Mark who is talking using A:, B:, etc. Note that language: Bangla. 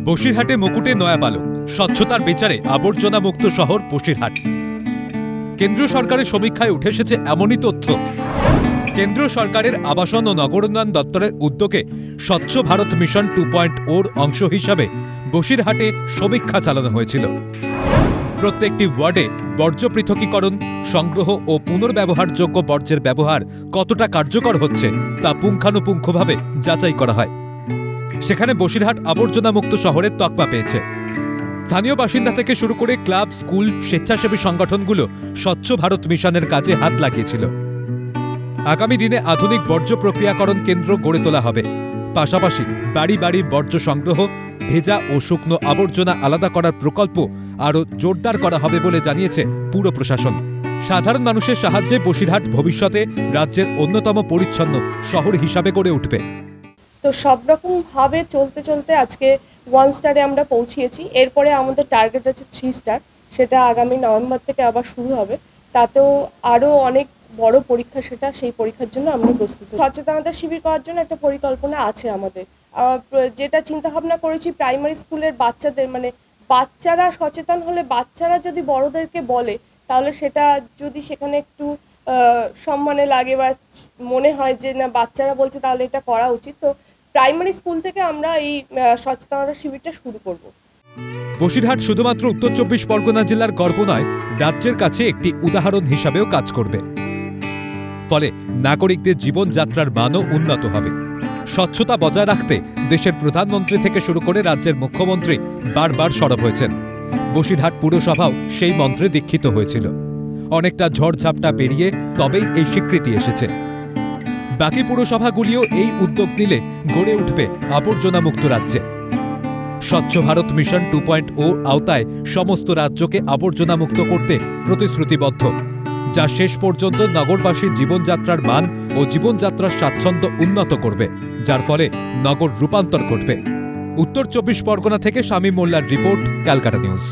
A: বসিরহাটে মুকুটে নয়াপালক স্বচ্ছতার বিচারে আবর্জনা মুক্ত শহর বসিরহাট। কেন্দ্রীয় সরকারের সমীক্ষায় উঠে এসেছে এমনই তথ্য। কেন্দ্র সরকারের আবাসন ও নগরোন্নয়ন দপ্তরের উদ্যোগে স্বচ্ছ ভারত মিশন 2.0 অংশ হিসাবে বসিরহাটে সমীক্ষা চালানো হয়েছিল। প্রত্যেকটি ওয়ার্ডে বর্জ্য পৃথকীকরণ, সংগ্রহ ও পুনর্ব্যবহারযোগ্য বর্জ্যের ব্যবহার কতটা কার্যকর হচ্ছে তা পুঙ্খানুপুঙ্খভাবে যাচাই করা হয়। সেখানে বসিরহাট আবর্জনা মুক্ত শহরের তকমা পেয়েছে। স্থানীয় বাসিন্দা থেকে শুরু করে ক্লাব, স্কুল, স্বেচ্ছাসেবী সংগঠনগুলো স্বচ্ছ ভারত মিশনের কাজে হাত লাগিয়েছিল। আগামী দিনে আধুনিক বর্জ্য প্রক্রিয়াকরণ কেন্দ্র গড়ে তোলা হবে। পাশাপাশি বাড়ি বাড়ি বর্জ্য সংগ্রহ, ভেজা ও শুকনো আবর্জনা আলাদা করার প্রকল্প আরও জোরদার করা হবে বলে জানিয়েছে পুর প্রশাসন। সাধারণ মানুষের সাহায্যে বসিরহাট ভবিষ্যতে রাজ্যের অন্যতম পরিচ্ছন্ন শহর হিসাবে গড়ে উঠবে।
B: তো সব রকম ভাবে চলতে চলতে আজকে 1 স্টারে আমরা পৌঁছিয়েছি। এরপরে আমাদের টার্গেট আছে 3 স্টার, সেটা আগামী নভেম্বর থেকে আবার শুরু হবে। তাতেও আরও অনেক বড় পরীক্ষা, সেটা সেই পরীক্ষার জন্য আমরা প্রস্তুত। সচেতনতা শিবির করার জন্য একটা পরিকল্পনা আছে আমাদের। যেটা চিন্তা ভাবনা করেছি, প্রাইমারি স্কুলের বাচ্চাদের, মানে বাচ্চারা সচেতন হলে, বাচ্চারা যদি বড়দেরকে বলে, তাহলে সেটা যদি সেখানে একটু সম্মানে লাগে বা মনে হয় যে না বাচ্চারা বলছে তাহলে এটা করা উচিত, তো প্রাইমারি স্কুল থেকে আমরা এই সচেতনতা শিবিরটা শুরু করব।
A: বসিরহাট শুধুমাত্র উত্তর 24 পরগনা জেলার গর্ব নয়, রাজ্যের কাছে একটি উদাহরণ হিসাবেও কাজ করবে। ফলে নাগরিকদের জীবনযাত্রার মানও উন্নত হবে। স্বচ্ছতা বজায় রাখতে দেশের প্রধানমন্ত্রী থেকে শুরু করে রাজ্যের মুখ্যমন্ত্রী বারবার সরব হয়েছেন। বসিরহাট পুরসভাও সেই মন্ত্রে দীক্ষিত হয়েছিল। অনেকটা ঝড়ঝাপটা পেরিয়ে তবেই এই স্বীকৃতি এসেছে। বাকি পুরসভাগুলিও এই উদ্যোগ নিলে গড়ে উঠবে আবর্জনা মুক্ত রাজ্যে। স্বচ্ছ ভারত মিশন 2.0 আওতায় সমস্ত রাজ্যকে আবর্জনা মুক্ত করতে প্রতিশ্রুতিবদ্ধ, যা শেষ পর্যন্ত নগরবাসীর জীবনযাত্রার মান ও জীবনযাত্রার স্বাচ্ছন্দ্য উন্নত করবে, যার ফলে নগর রূপান্তর ঘটবে। উত্তর 24 পরগনা থেকে শামীম মোল্লার রিপোর্ট, ক্যালকাটা নিউজ।